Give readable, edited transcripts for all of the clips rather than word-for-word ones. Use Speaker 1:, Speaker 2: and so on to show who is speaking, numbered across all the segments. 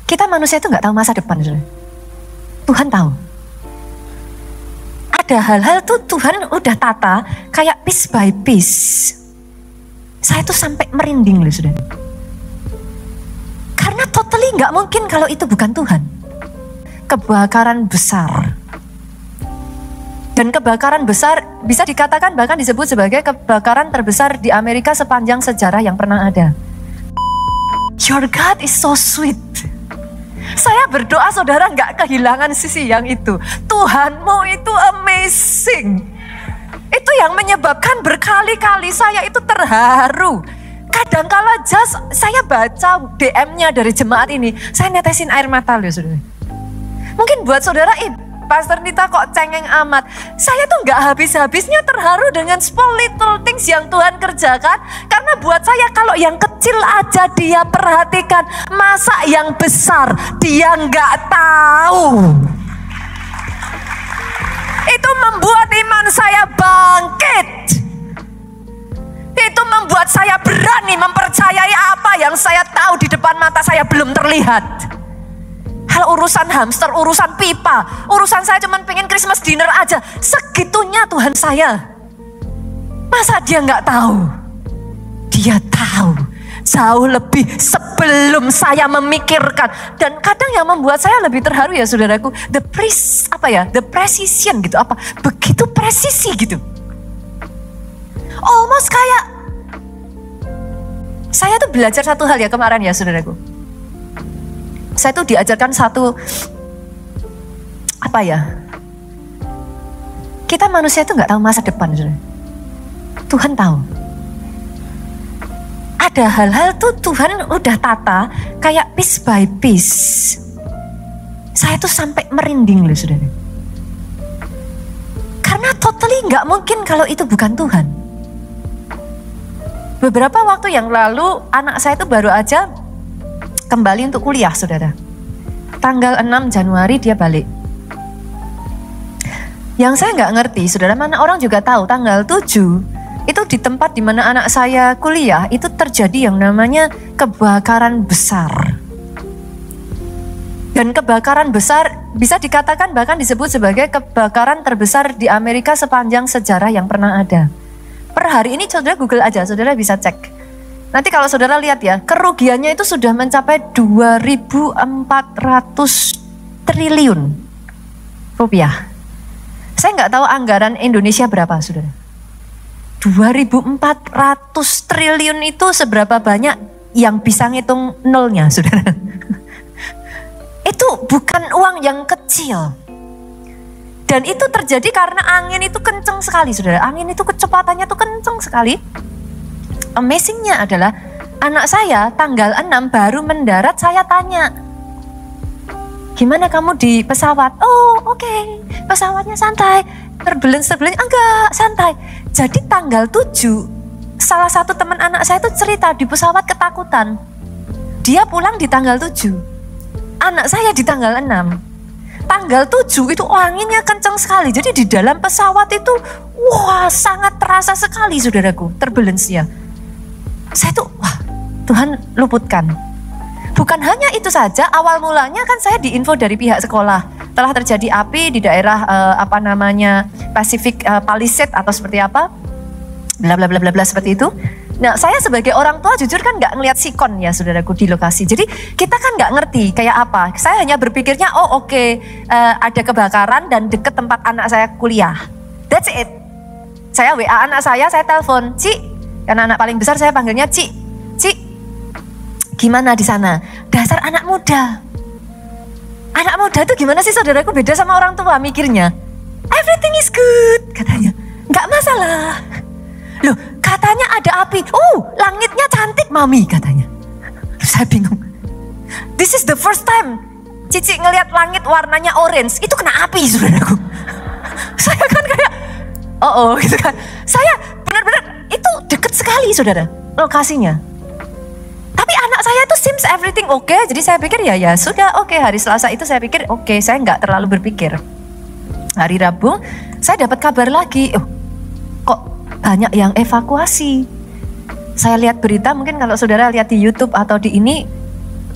Speaker 1: Kita manusia itu nggak tahu masa depan, saudara. Tuhan tahu. Ada hal-hal tuh Tuhan udah tata kayak piece by piece. Saya tuh sampai merinding loh, saudara. Karena totally nggak mungkin kalau itu bukan Tuhan. Kebakaran besar. Dan kebakaran besar bisa dikatakan bahkan disebut sebagai kebakaran terbesar di Amerika sepanjang sejarah yang pernah ada. Your God is so sweet. Saya berdoa saudara nggak kehilangan sisi yang itu. Tuhanmu itu amazing. Itu yang menyebabkan berkali-kali saya itu terharu. Kadangkala saya baca DM-nya dari jemaat ini, saya netesin air mata loh saudara. Mungkin buat saudara, Pastor Nita kok cengeng amat. Saya tuh nggak habis-habisnya terharu dengan small little things yang Tuhan kerjakan. Karena buat saya kalau yang kecil aja dia perhatikan, masa yang besar dia nggak tahu. Itu membuat iman saya bangkit. Itu membuat saya berani mempercayai apa yang saya tahu di depan mata saya belum terlihat. Hal urusan hamster, urusan pipa, urusan saya cuma pengen Christmas dinner aja. Segitunya Tuhan saya. Masa dia nggak tahu? Dia tahu jauh lebih sebelum saya memikirkan. Dan kadang yang membuat saya lebih terharu ya saudaraku, the precision gitu, begitu presisi gitu. Almost kayak saya tuh belajar satu hal ya kemarin ya saudaraku. Saya tuh diajarkan satu, kita manusia itu nggak tahu masa depan, saudara. Tuhan tahu. Ada hal-hal tuh Tuhan udah tata kayak piece by piece. Saya tuh sampai merinding loh, saudara. Karena totally nggak mungkin kalau itu bukan Tuhan. Beberapa waktu yang lalu anak saya tuh baru aja kembali untuk kuliah, saudara. Tanggal 6 Januari dia balik. Yang saya nggak ngerti, saudara, mana orang juga tahu tanggal 7 itu di tempat di mana anak saya kuliah itu terjadi yang namanya kebakaran besar. Dan kebakaran besar bisa dikatakan bahkan disebut sebagai kebakaran terbesar di Amerika sepanjang sejarah yang pernah ada. Per hari ini saudara Google aja, saudara bisa cek. Nanti kalau saudara lihat ya, kerugiannya itu sudah mencapai 2.400 triliun rupiah. Saya nggak tahu anggaran Indonesia berapa, saudara. 2.400 triliun itu seberapa banyak yang bisa ngitung nolnya, saudara. Itu bukan uang yang kecil. Dan itu terjadi karena angin itu kenceng sekali, saudara. Angin itu kecepatannya tuh kenceng sekali. Amazingnya adalah anak saya tanggal 6 baru mendarat, saya tanya, gimana kamu di pesawat? Oh oke, pesawatnya santai, turbulence, enggak, santai. Jadi tanggal 7, salah satu teman anak saya itu cerita di pesawat ketakutan. Dia pulang di tanggal 7, anak saya di tanggal 6. Tanggal 7 itu anginnya kencang sekali, jadi di dalam pesawat itu wah sangat terasa sekali saudaraku, turbulence-nya. Saya tuh, Tuhan luputkan. Bukan hanya itu saja, awal mulanya kan saya diinfo dari pihak sekolah. Telah terjadi api di daerah Pacific Palisade atau seperti apa. Bla bla bla bla bla seperti itu. Nah saya sebagai orang tua jujur kan gak ngeliat sikon ya saudaraku di lokasi. Jadi kita kan gak ngerti kayak apa. Saya hanya berpikirnya ada kebakaran dan deket tempat anak saya kuliah. That's it. Saya WA anak saya telepon, Ci. Karena anak paling besar saya panggilnya Ci, gimana di sana? Dasar anak muda. Anak muda itu gimana sih saudaraku, beda sama orang tua mikirnya. Everything is good katanya, nggak masalah. Loh katanya ada api, langitnya cantik mami katanya. Terus saya bingung. This is the first time Cici ngelihat langit warnanya orange, itu kena api saudaraku. Saya kan kayak, gitu kan. Saya benar-benar itu deket sekali saudara lokasinya. Tapi anak saya tuh seems everything okay. Jadi saya pikir ya sudah oke. Hari Selasa itu saya pikir oke, saya nggak terlalu berpikir. Hari Rabu saya dapat kabar lagi, kok banyak yang evakuasi. Saya lihat berita, mungkin kalau saudara lihat di YouTube atau di ini,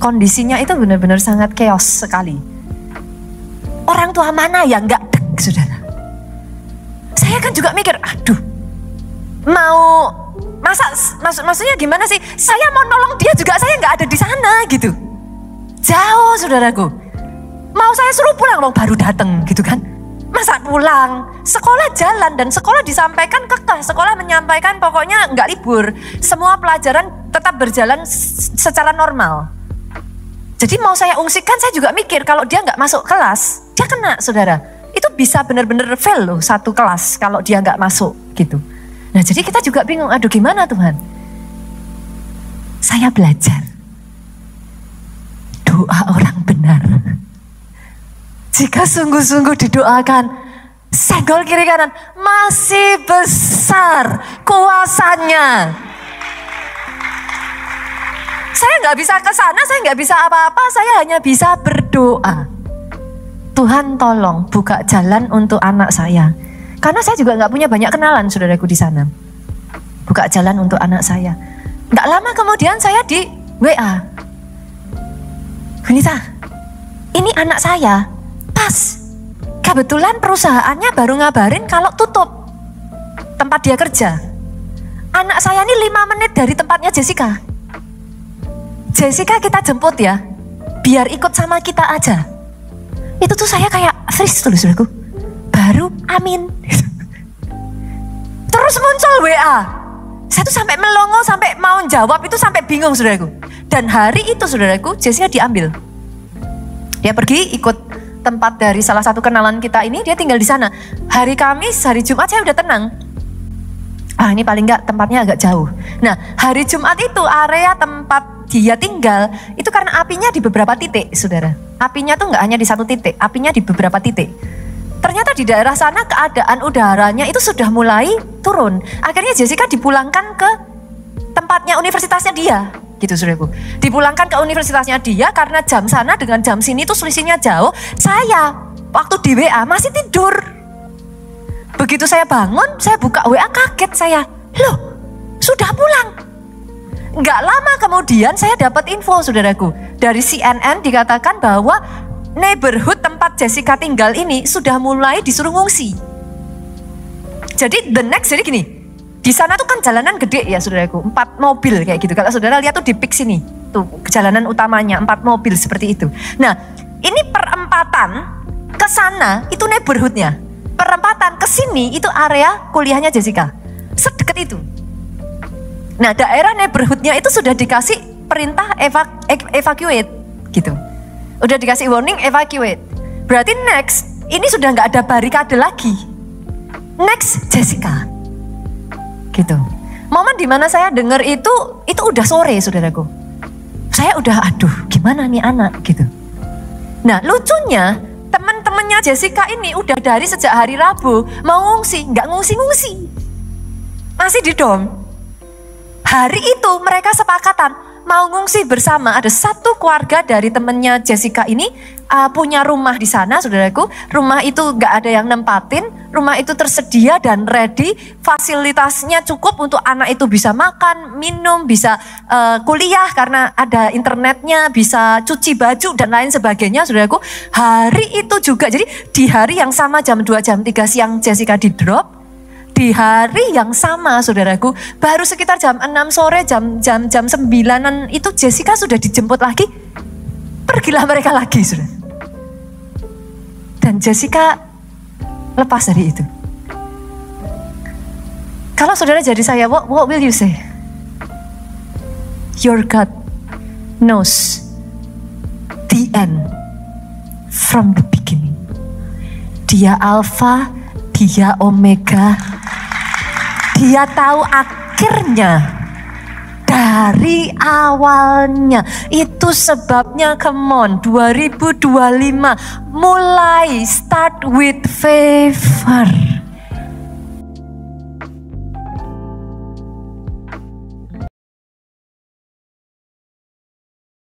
Speaker 1: kondisinya itu benar-benar sangat chaos sekali. Orang tua mana yang gak deg, saudara? Saya kan juga mikir, aduh, maksudnya gimana sih? Saya mau nolong dia juga, saya gak ada di sana gitu. Jauh, saudaraku. Mau saya suruh pulang, baru datang gitu kan. Masa pulang? Sekolah jalan dan sekolah disampaikan kekeh. Sekolah menyampaikan pokoknya nggak libur. Semua pelajaran tetap berjalan secara normal. Jadi mau saya ungsikan, saya juga mikir kalau dia nggak masuk kelas, dia kena, saudara. Itu bisa benar-benar fail loh satu kelas kalau dia nggak masuk gitu. Nah jadi kita juga bingung, aduh gimana Tuhan? Saya belajar doa orang benar. Jika sungguh-sungguh didoakan, senggol kiri kanan, masih besar kuasanya. Saya nggak bisa ke sana, saya nggak bisa apa-apa, saya hanya bisa berdoa. Tuhan tolong buka jalan untuk anak saya. Karena saya juga nggak punya banyak kenalan, saudaraku di sana. Buka jalan untuk anak saya. Nggak lama kemudian saya di WA. Gunita, ini anak saya. Pas, kebetulan perusahaannya baru ngabarin kalau tutup tempat dia kerja. Anak saya ini 5 menit dari tempatnya Jessica. Jessica kita jemput ya, biar ikut sama kita aja. Itu tuh saya kayak freeze tuh saudaraku. Baru amin. Terus muncul WA. Saya tuh sampai melongo, sampai mau jawab itu sampai bingung saudaraku. Dan hari itu saudaraku, Jessica diambil. Dia pergi ikut tempat dari salah satu kenalan kita ini, dia tinggal di sana. Hari Kamis, hari Jumat saya udah tenang. Ini paling enggak tempatnya agak jauh. Nah, hari Jumat itu area tempat dia tinggal, itu karena apinya di beberapa titik, saudara. Apinya tuh enggak hanya di satu titik, apinya di beberapa titik. Ternyata di daerah sana keadaan udaranya itu sudah mulai turun. Akhirnya Jessica dipulangkan ke tempatnya universitasnya dia. Gitu saudaraku. Dipulangkan ke universitasnya dia karena jam sana dengan jam sini tuh selisihnya jauh. Saya waktu di WA masih tidur. Begitu saya bangun, saya buka WA kaget saya. Loh, sudah pulang. Nggak lama kemudian saya dapat info saudaraku. Dari CNN dikatakan bahwa neighborhood tempat Jessica tinggal ini sudah mulai disuruh ngungsi. Jadi jadi gini. Di sana tuh kan jalanan gede ya saudaraku, 4 mobil kayak gitu. Kalau saudara lihat tuh di pik sini, tuh jalanan utamanya 4 mobil seperti itu. Nah, ini perempatan ke sana itu neighborhoodnya. Perempatan ke sini itu area kuliahnya Jessica. Sedekat itu. Nah, daerah neighborhoodnya itu sudah dikasih perintah evacuate gitu. Udah dikasih warning evacuate. Berarti next, ini sudah nggak ada barikade lagi. Next Jessica. Gitu. Momen dimana saya dengar itu udah sore saudaraku. Saya udah aduh gimana nih anak gitu. Nah lucunya teman-temannya Jessica ini udah dari sejak hari Rabu mau ngungsi, nggak ngungsi-ngungsi. Masih di dom. Hari itu mereka sepakatan mau ngungsi bersama. Ada satu keluarga dari temannya Jessica ini punya rumah di sana saudaraku. Rumah itu nggak ada yang nempatin. Rumah itu tersedia dan ready. Fasilitasnya cukup untuk anak itu bisa makan, minum, bisa kuliah karena ada internetnya, bisa cuci baju dan lain sebagainya saudaraku. Hari itu juga, jadi di hari yang sama jam 2 jam 3 siang Jessica di drop. Di hari yang sama saudaraku, baru sekitar jam 6 sore, jam 9-an itu Jessica sudah dijemput lagi. Pergilah mereka lagi saudara. Dan Jessica lepas dari itu. Kalau saudara jadi saya, what will you say? Your God knows the end from the beginning. Dia Alpha, dia Omega. Dia tahu akhirnya dari awalnya. Itu sebabnya come on 2025 mulai start with favor.